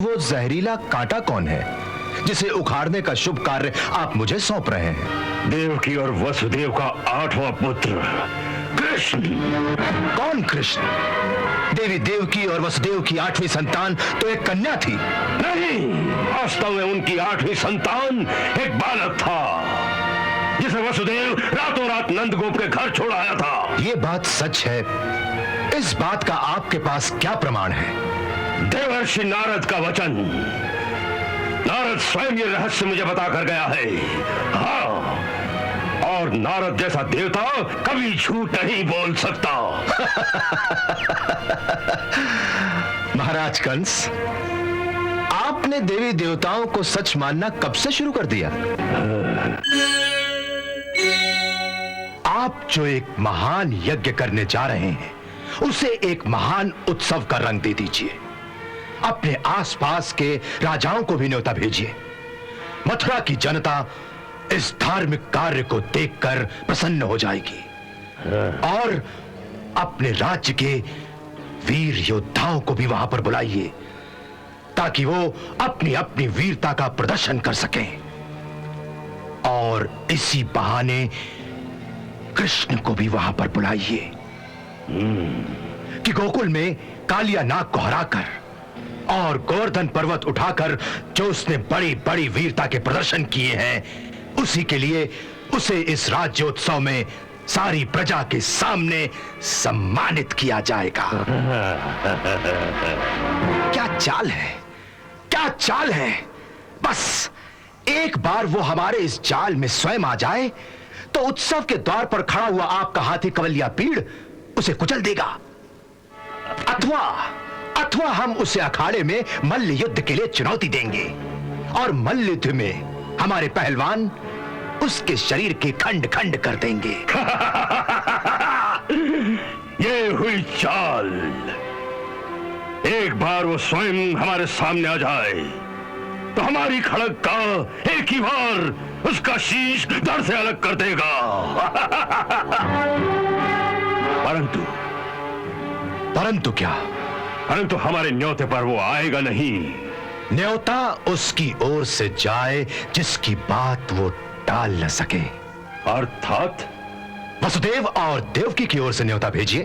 वो जहरीला कांटा कौन है जिसे उखाड़ने का शुभ कार्य आप मुझे सौंप रहे हैं? देवकी और वसुदेव का 8वां पुत्र कृष्ण। कौन कृष्ण? देवी देवकी और वसुदेव की 8वीं संतान तो एक कन्या थी। नहीं, वास्तव में उनकी 8वीं संतान एक बालक था जिसे वसुदेव रातों रात नंदगोप के घर छोड़ आया था। ये बात सच है। इस बात का आपके पास क्या प्रमाण है? देवर्षि नारद का वचन। नारद स्वयं ये रहस्य मुझे बताकर गया है। हाँ, और नारद जैसा देवता कभी झूठ नहीं बोल सकता। महाराज कंस, आपने देवी देवताओं को सच मानना कब से शुरू कर दिया? आप जो एक महान यज्ञ करने जा रहे हैं, उसे एक महान उत्सव का रंग दे दीजिए। अपने आसपास के राजाओं को भी न्योता भेजिए। मथुरा की जनता इस धार्मिक कार्य को देखकर प्रसन्न हो जाएगी और अपने राज्य के वीर योद्धाओं को भी वहां पर बुलाइए ताकि वो अपनी अपनी वीरता का प्रदर्शन कर सकें। और इसी बहाने कृष्ण को भी वहां पर बुलाइए कि गोकुल में कालिया नाग को हराकर और गोवर्धन पर्वत उठाकर जो उसने बड़ी बड़ी वीरता के प्रदर्शन किए हैं, उसी के लिए उसे इस राज्योत्सव में सारी प्रजा के सामने सम्मानित किया जाएगा। क्या चाल है, क्या चाल है! बस एक बार वो हमारे इस जाल में स्वयं आ जाए तो उत्सव के द्वार पर खड़ा हुआ आपका हाथी कवलिया पीड़ उसे कुचल देगा। अथवा हम उसे अखाड़े में मल्ल युद्ध के लिए चुनौती देंगे और मल्ल युद्ध में हमारे पहलवान उसके शरीर के खंड खंड कर देंगे। ये हुई चाल। एक बार वो स्वयं हमारे सामने आ जाए तो हमारी खड़क का एक ही बार उसका शीश धड़ से अलग कर देगा। परंतु क्या? परंतु हमारे न्योते पर वो आएगा नहीं। न्योता उसकी ओर से जाए जिसकी बात वो टाल न सके। अर्थात वसुदेव और देवकी की ओर से न्योता भेजिए।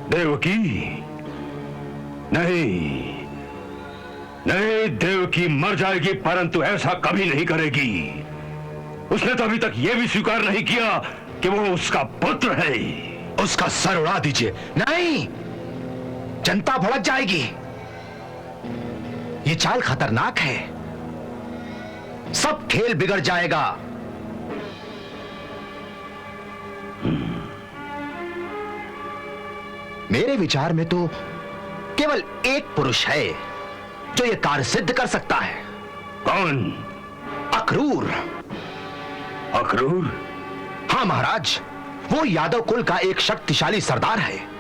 देवकी? नहीं नहीं, देवकी मर जाएगी परंतु ऐसा कभी नहीं करेगी। उसने तो अभी तक यह भी स्वीकार नहीं किया कि वो उसका पुत्र है। उसका सर उड़ा दीजिए। नहीं, जनता भड़क जाएगी। ये चाल खतरनाक है। सब खेल बिगड़ जाएगा। मेरे विचार में तो केवल एक पुरुष है जो यह कार्य सिद्ध कर सकता है। कौन? अक्रूर। अक्रूर? हाँ महाराज, वो यादव कुल का एक शक्तिशाली सरदार है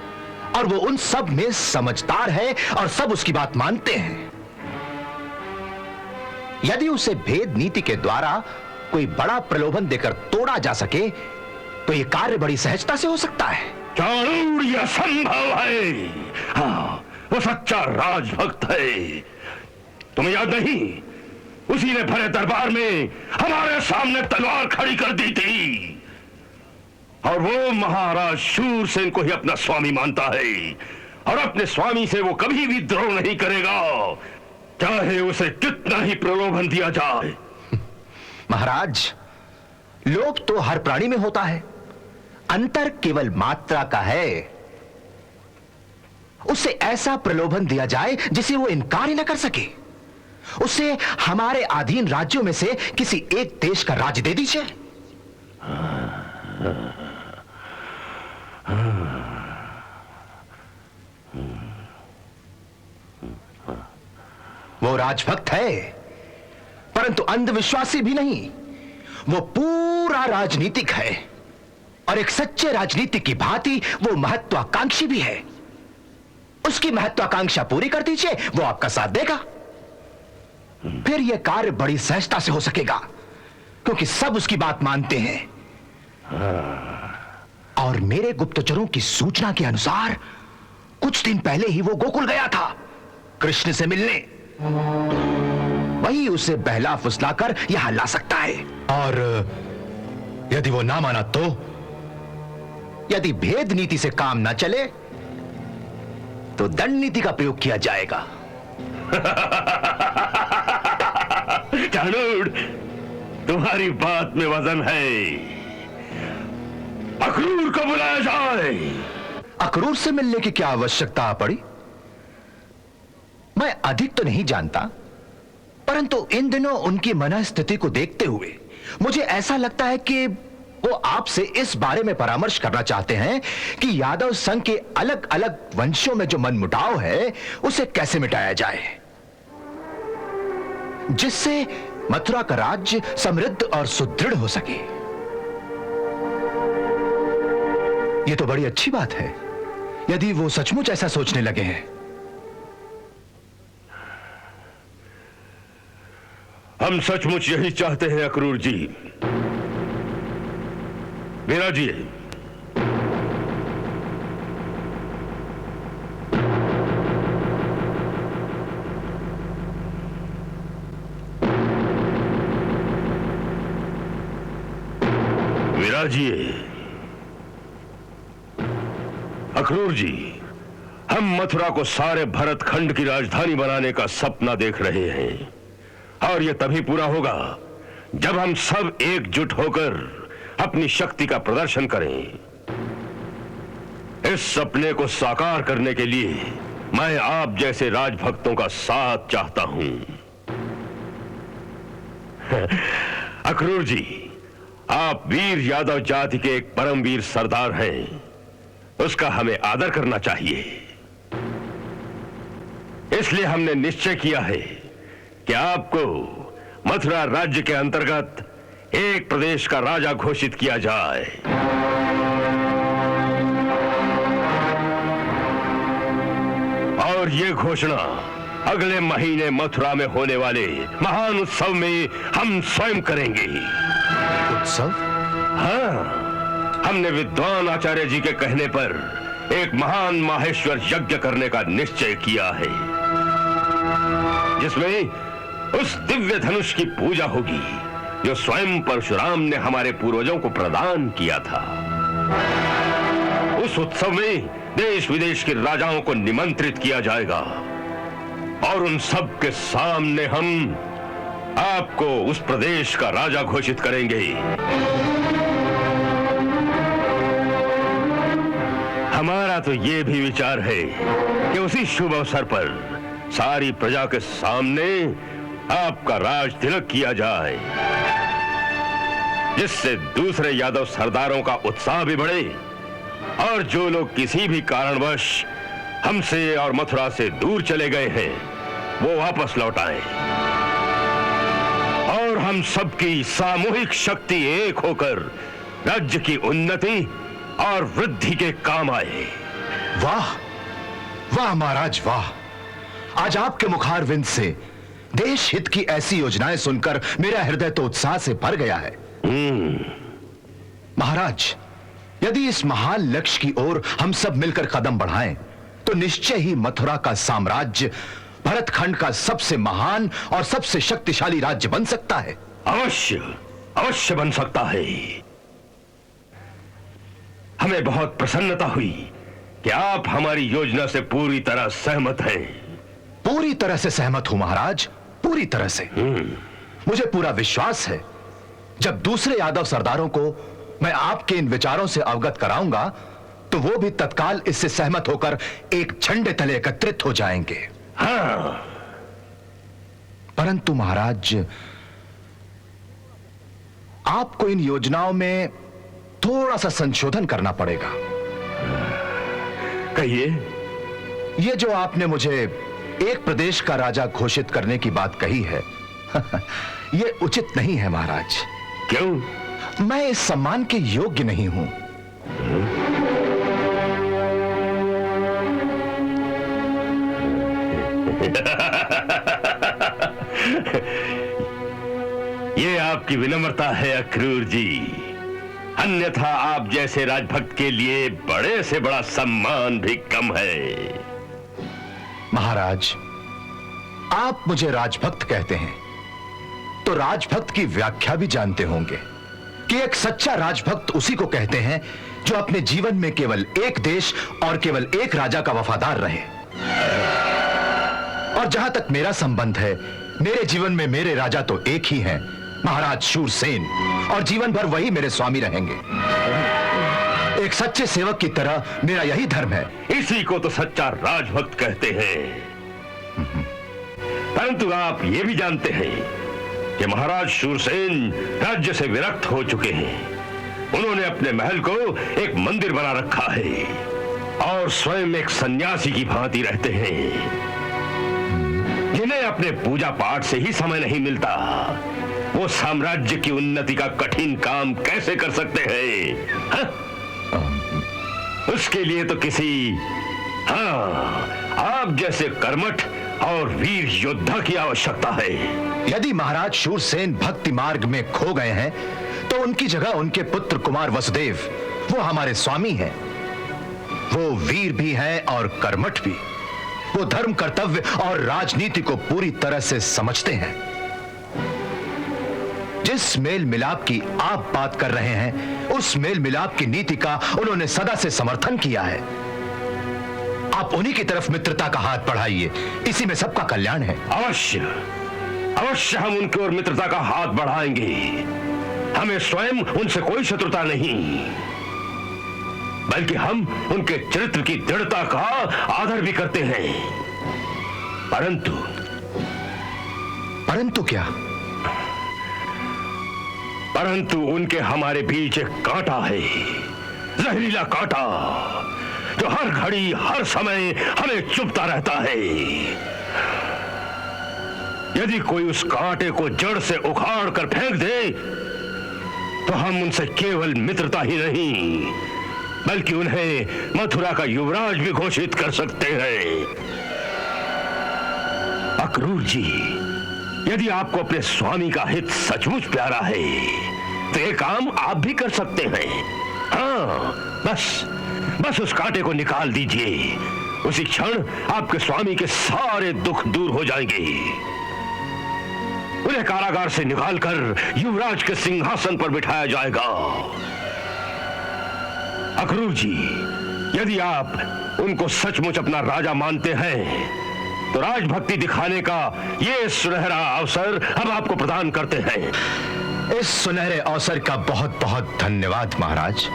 और वो उन सब में समझदार है और सब उसकी बात मानते हैं। यदि उसे भेद नीति के द्वारा कोई बड़ा प्रलोभन देकर तोड़ा जा सके तो यह कार्य बड़ी सहजता से हो सकता है। जरूर यह संभव है। हाँ, वो सच्चा राजभक्त है। तुम्हें याद नहीं, उसी ने भरे दरबार में हमारे सामने तलवार खड़ी कर दी थी और वो महाराज शूरसेन को ही अपना स्वामी मानता है और अपने स्वामी से वो कभी भी द्रोह नहीं करेगा, चाहे उसे कितना ही प्रलोभन दिया जाए। महाराज, लोभ तो हर प्राणी में होता है, अंतर केवल मात्रा का है। उसे ऐसा प्रलोभन दिया जाए जिसे वो इनकार ही न कर सके। उसे हमारे अधीन राज्यों में से किसी एक देश का राज्य दे दीजिए। वो राजभक्त है परंतु अंधविश्वासी भी नहीं। वो पूरा राजनीतिक है और एक सच्चे राजनीतिक की भांति वो महत्वाकांक्षी भी है। उसकी महत्वाकांक्षा पूरी कर दीजिए, वो आपका साथ देगा। फिर यह कार्य बड़ी सहजता से हो सकेगा क्योंकि सब उसकी बात मानते हैं। और मेरे गुप्तचरों की सूचना के अनुसार कुछ दिन पहले ही वो गोकुल गया था कृष्ण से मिलने वही उसे बहला फुसलाकर यहां ला सकता है। और यदि वो ना माना तो? यदि भेद नीति से काम ना चले तो दंड नीति का प्रयोग किया जाएगा। चाणूर, तुम्हारी बात में वजन है। अक्रूर को बुलाया जाए। अक्रूर से मिलने की क्या आवश्यकता पड़ी? मैं अधिक तो नहीं जानता, परंतु इन दिनों उनकी मनःस्थिति को देखते हुए मुझे ऐसा लगता है कि वो आपसे इस बारे में परामर्श करना चाहते हैं कि यादव संघ के अलग अलग वंशों में जो मनमुटाव है उसे कैसे मिटाया जाए, जिससे मथुरा का राज्य समृद्ध और सुदृढ़ हो सके। यह तो बड़ी अच्छी बात है यदि वो सचमुच ऐसा सोचने लगे हैं। हम सचमुच यही चाहते हैं अक्रूर जी। विराजिए। विराजिए। अक्रूर जी, हम मथुरा को सारे भरत खंड की राजधानी बनाने का सपना देख रहे हैं, और यह तभी पूरा होगा जब हम सब एकजुट होकर अपनी शक्ति का प्रदर्शन करें। इस सपने को साकार करने के लिए मैं आप जैसे राजभक्तों का साथ चाहता हूं। अक्रूर जी, आप वीर यादव जाति के एक परमवीर सरदार हैं, उसका हमें आदर करना चाहिए। इसलिए हमने निश्चय किया है कि आपको मथुरा राज्य के अंतर्गत एक प्रदेश का राजा घोषित किया जाए। और यह घोषणा अगले महीने मथुरा में होने वाले महान उत्सव में हम स्वयं करेंगे। उत्सव? हाँ, हमने विद्वान आचार्य जी के कहने पर एक महान माहेश्वर यज्ञ करने का निश्चय किया है, जिसमें उस दिव्य धनुष की पूजा होगी जो स्वयं परशुराम ने हमारे पूर्वजों को प्रदान किया था। उस उत्सव में देश विदेश के राजाओं को निमंत्रित किया जाएगा, और उन सब के सामने हम आपको उस प्रदेश का राजा घोषित करेंगे। हमारा तो यह भी विचार है कि उसी शुभ अवसर पर सारी प्रजा के सामने आपका राज तिलक किया जाए, जिससे दूसरे यादव सरदारों का उत्साह भी बढ़े, और जो लोग किसी भी कारणवश हमसे और मथुरा से दूर चले गए हैं वो वापस लौट आए, और हम सबकी सामूहिक शक्ति एक होकर राज्य की उन्नति और वृद्धि के काम आए। वाह वाह महाराज वाह! आज आपके मुखारविंद से देश हित की ऐसी योजनाएं सुनकर मेरा हृदय तो उत्साह से भर गया है। महाराज, यदि इस महान लक्ष्य की ओर हम सब मिलकर कदम बढ़ाएं तो निश्चय ही मथुरा का साम्राज्य भरतखंड का सबसे महान और सबसे शक्तिशाली राज्य बन सकता है। अवश्य अवश्य बन सकता है। हमें बहुत प्रसन्नता हुई कि आप हमारी योजना से पूरी तरह सहमत हैं। पूरी तरह से सहमत हूं महाराज, पूरी तरह से। मुझे पूरा विश्वास है जब दूसरे यादव सरदारों को मैं आपके इन विचारों से अवगत कराऊंगा तो वो भी तत्काल इससे सहमत होकर एक झंडे तले एकत्रित हो जाएंगे। हाँ। परंतु महाराज, आपको इन योजनाओं में थोड़ा सा संशोधन करना पड़ेगा। कहिए। ये जो आपने मुझे एक प्रदेश का राजा घोषित करने की बात कही है ये उचित नहीं है महाराज। क्यों? मैं इस सम्मान के योग्य नहीं हूं। ये आपकी विनम्रता है अक्रूर जी, अन्यथा आप जैसे राजभक्त के लिए बड़े से बड़ा सम्मान भी कम है। महाराज, आप मुझे राजभक्त कहते हैं, तो राजभक्त की व्याख्या भी जानते होंगे कि एक सच्चा राजभक्त उसी को कहते हैं जो अपने जीवन में केवल एक देश और केवल एक राजा का वफादार रहे। और जहां तक मेरा संबंध है, मेरे जीवन में मेरे राजा तो एक ही हैं, महाराज शूरसेन, और जीवन भर वही मेरे स्वामी रहेंगे। एक सच्चे सेवक की तरह मेरा यही धर्म है। इसी को तो सच्चा राजभक्त कहते हैं। परंतु आप ये भी जानते हैं कि महाराज शूरसेन राज्य से विरक्त हो चुके हैं। उन्होंने अपने महल को एक मंदिर बना रखा है और स्वयं एक सन्यासी की भांति रहते हैं, जिन्हें अपने पूजा पाठ से ही समय नहीं मिलता। वो साम्राज्य की उन्नति का कठिन काम कैसे कर सकते हैं? हाँ? उसके लिए तो किसी आप जैसे कर्मठ और वीर योद्धा की आवश्यकता है। यदि महाराज शूरसेन भक्ति मार्ग में खो गए हैं, तो उनकी जगह उनके पुत्र कुमार वसुदेव, वो हमारे स्वामी हैं। वो वीर भी हैं और कर्मठ भी। वो धर्म, कर्तव्य और राजनीति को पूरी तरह से समझते हैं। जिस मेल मिलाप की आप बात कर रहे हैं, उस मेल मिलाप की नीति का उन्होंने सदा से समर्थन किया है। आप उन्हीं की तरफ मित्रता का हाथ बढ़ाइए, इसी में सबका कल्याण है। अवश्य अवश्य हम उनकी ओर मित्रता का हाथ बढ़ाएंगे। हमें स्वयं उनसे कोई शत्रुता नहीं, बल्कि हम उनके चरित्र की दृढ़ता का आदर भी करते हैं। परंतु क्या? परंतु उनके हमारे बीच एक कांटा है, जहरीला कांटा, जो हर घड़ी हर समय हमें चुभता रहता है। यदि कोई उस कांटे को जड़ से उखाड़ कर फेंक दे, तो हम उनसे केवल मित्रता ही नहीं, बल्कि उन्हें मथुरा का युवराज भी घोषित कर सकते हैं। अक्रूर जी, यदि आपको अपने स्वामी का हित सचमुच प्यारा है, तो ये काम आप भी कर सकते हैं। हाँ, बस उस कांटे को निकाल दीजिए। उसी क्षण आपके स्वामी के सारे दुख दूर हो जाएंगे। उन्हें कारागार से निकालकर युवराज के सिंहासन पर बिठाया जाएगा। अक्रूर जी, यदि आप उनको सचमुच अपना राजा मानते हैं, तो राजभक्ति दिखाने का ये सुनहरा अवसर हम आपको प्रदान करते हैं। इस सुनहरे अवसर का बहुत बहुत धन्यवाद महाराज।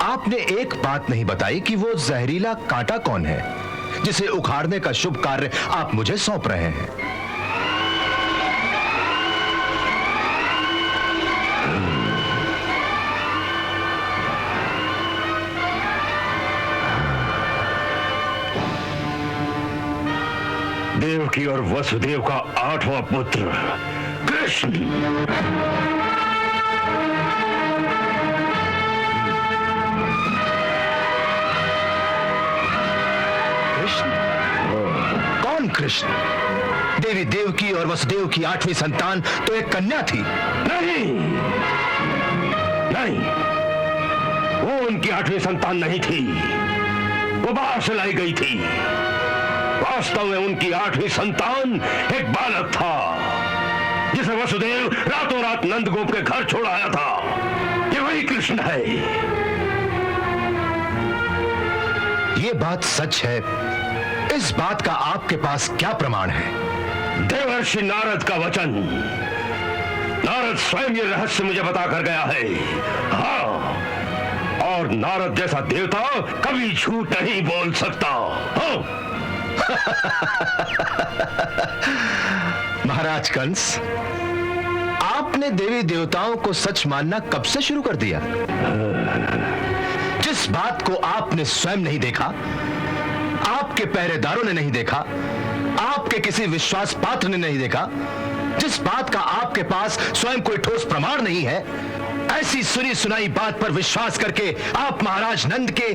आपने एक बात नहीं बताई कि वो जहरीला कांटा कौन है, जिसे उखाड़ने का शुभ कार्य आप मुझे सौंप रहे हैं। देवकी और वसुदेव का 8वां पुत्र कृष्ण। कौन कृष्ण? देवी देवकी और वसुदेव की 8वीं संतान तो एक कन्या थी। नहीं, वो उनकी 8वीं संतान नहीं थी, वो बाहर से लाई गई थी। वास्तव में उनकी 8वीं संतान एक बालक था, जिसे वसुदेव रातों रात नंदगोप के घर छोड़ आया था। ये वही कृष्ण है। ये बात सच है। इस बात का आपके पास क्या प्रमाण है? देवर्षि नारद का वचन। नारद स्वयं ये रहस्य मुझे बता कर गया है। हाँ, और नारद जैसा देवता कभी झूठ नहीं बोल सकता। हाँ। महाराज कंस, आपने देवी देवताओं को सच मानना कब से शुरू कर दिया? जिस बात को आपने स्वयं नहीं देखा, आपके पहरेदारों ने नहीं देखा, आपके किसी विश्वास पात्र ने नहीं देखा, जिस बात का आपके पास स्वयं कोई ठोस प्रमाण नहीं है, ऐसी सुनी सुनाई बात पर विश्वास करके आप महाराज नंद के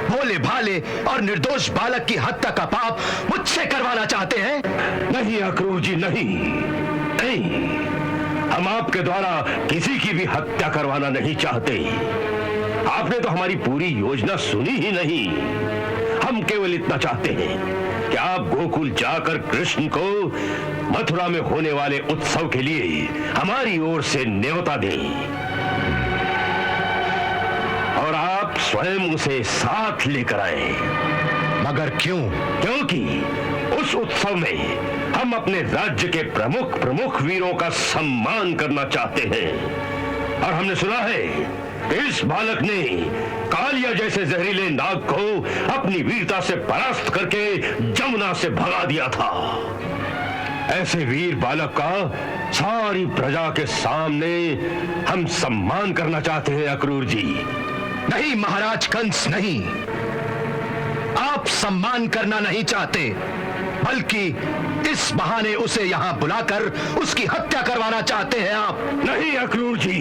भोले भाले और निर्दोष बालक की हत्या का पाप मुझसे करवाना चाहते हैं? नहीं अक्रूर जी, नहीं। हम आपके द्वारा किसी की भी हत्या करवाना नहीं चाहते। आपने तो हमारी पूरी योजना सुनी ही नहीं। हम केवल इतना चाहते हैं कि आप गोकुल जाकर कृष्ण को मथुरा में होने वाले उत्सव के लिए हमारी ओर से न्योता दें और आप स्वयं उसे साथ लेकर आए। मगर क्यों? क्योंकि उस उत्सव में हम अपने राज्य के प्रमुख प्रमुख वीरों का सम्मान करना चाहते हैं और हमने सुना है कि इस बालक ने कालिया जैसे जहरीले नाग को अपनी वीरता से परास्त करके जमुना से भगा दिया था। ऐसे वीर बालक का सारी प्रजा के सामने हम सम्मान करना चाहते हैं अक्रूर जी। नहीं महाराज कंस, नहीं। आप सम्मान करना नहीं चाहते, बल्कि इस बहाने उसे यहां बुलाकर उसकी हत्या करवाना चाहते हैं आप। नहीं अक्रूर जी,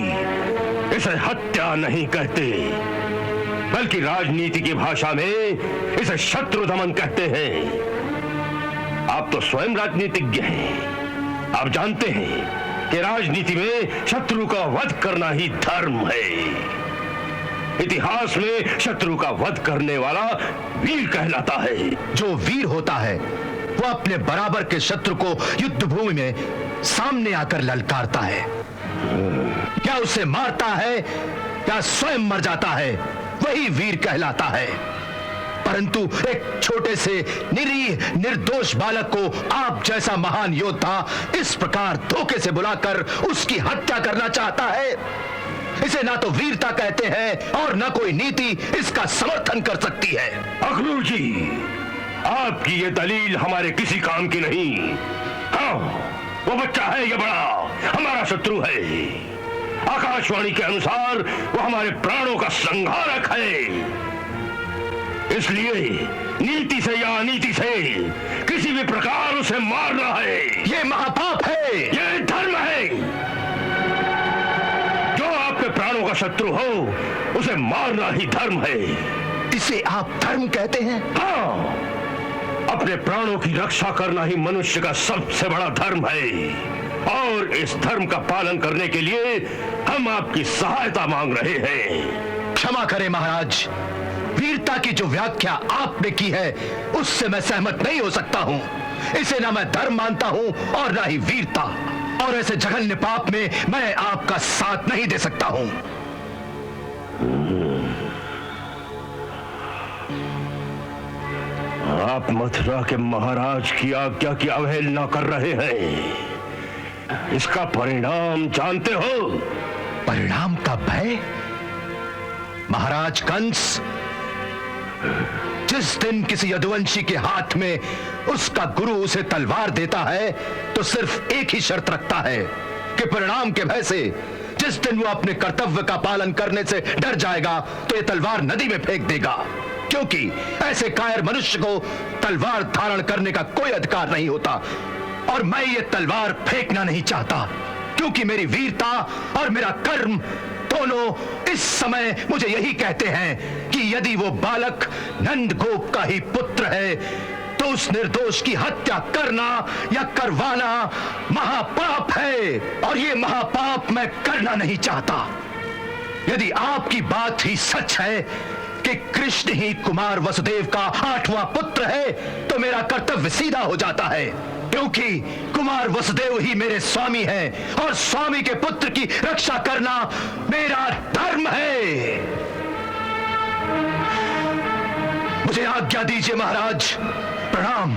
इसे हत्या नहीं कहते, बल्कि राजनीति की भाषा में इसे शत्रु दमन कहते हैं। आप तो स्वयं राजनीतिज्ञ हैं, आप जानते हैं कि राजनीति में शत्रु का वध करना ही धर्म है। इतिहास में शत्रु का वध करने वाला वीर कहलाता है। जो वीर होता है वो अपने बराबर के शत्रु को युद्ध भूमि में सामने आकर ललकारता है, क्या उसे मारता है या स्वयं मर जाता है, वही वीर कहलाता है। परंतु एक छोटे से निरीह निर्दोष बालक को आप जैसा महान योद्धा इस प्रकार धोखे से बुलाकर उसकी हत्या करना चाहता है। इसे ना तो वीरता कहते हैं और ना कोई नीति इसका समर्थन कर सकती है। अक्रूर जी, आपकी ये दलील हमारे किसी काम की नहीं। हाँ, वो बच्चा है या बड़ा हमारा शत्रु है। आकाशवाणी के अनुसार वो हमारे प्राणों का संहारक है। इसलिए नीति से या अनीति से किसी भी प्रकार उसे मारना है। ये महापाप है, ये धर्म है। जो आपके प्राणों का शत्रु हो उसे मारना ही धर्म है। इसे आप धर्म कहते हैं? हाँ, अपने प्राणों की रक्षा करना ही मनुष्य का सबसे बड़ा धर्म है और इस धर्म का पालन करने के लिए हम आपकी सहायता मांग रहे हैं। क्षमा करें महाराज, वीरता की जो व्याख्या आपने की है उससे मैं सहमत नहीं हो सकता हूं। इसे ना मैं धर्म मानता हूं और ना ही वीरता, और ऐसे जघन्य पाप में मैं आपका साथ नहीं दे सकता हूं। आप मथुरा के महाराज की आज्ञा की अवहेलना कर रहे हैं, इसका परिणाम जानते हो? परिणाम का भय? महाराज कंस, जिस दिन किसी यदुवंशी के हाथ में उसका गुरु उसे तलवार देता है तो सिर्फ एक ही शर्त रखता है कि परिणाम के भय से जिस दिन वो अपने कर्तव्य का पालन करने से डर जाएगा तो ये तलवार नदी में फेंक देगा, क्योंकि ऐसे कायर मनुष्य को तलवार धारण करने का कोई अधिकार नहीं होता। और मैं ये तलवार फेंकना नहीं चाहता, क्योंकि मेरी वीरता और मेरा कर्म दोनों इस समय मुझे यही कहते हैं कि यदि वो बालक नंदगोप का ही पुत्र है तो उस निर्दोष की हत्या करना या करवाना महापाप है, और ये महापाप मैं करना नहीं चाहता। यदि आपकी बात ही सच है कि कृष्ण ही कुमार वसुदेव का 8वां पुत्र है तो मेरा कर्तव्य सीधा हो जाता है, क्योंकि कुमार वसुदेव ही मेरे स्वामी हैं और स्वामी के पुत्र की रक्षा करना मेरा धर्म है। मुझे आज्ञा दीजिए महाराज। प्रणाम।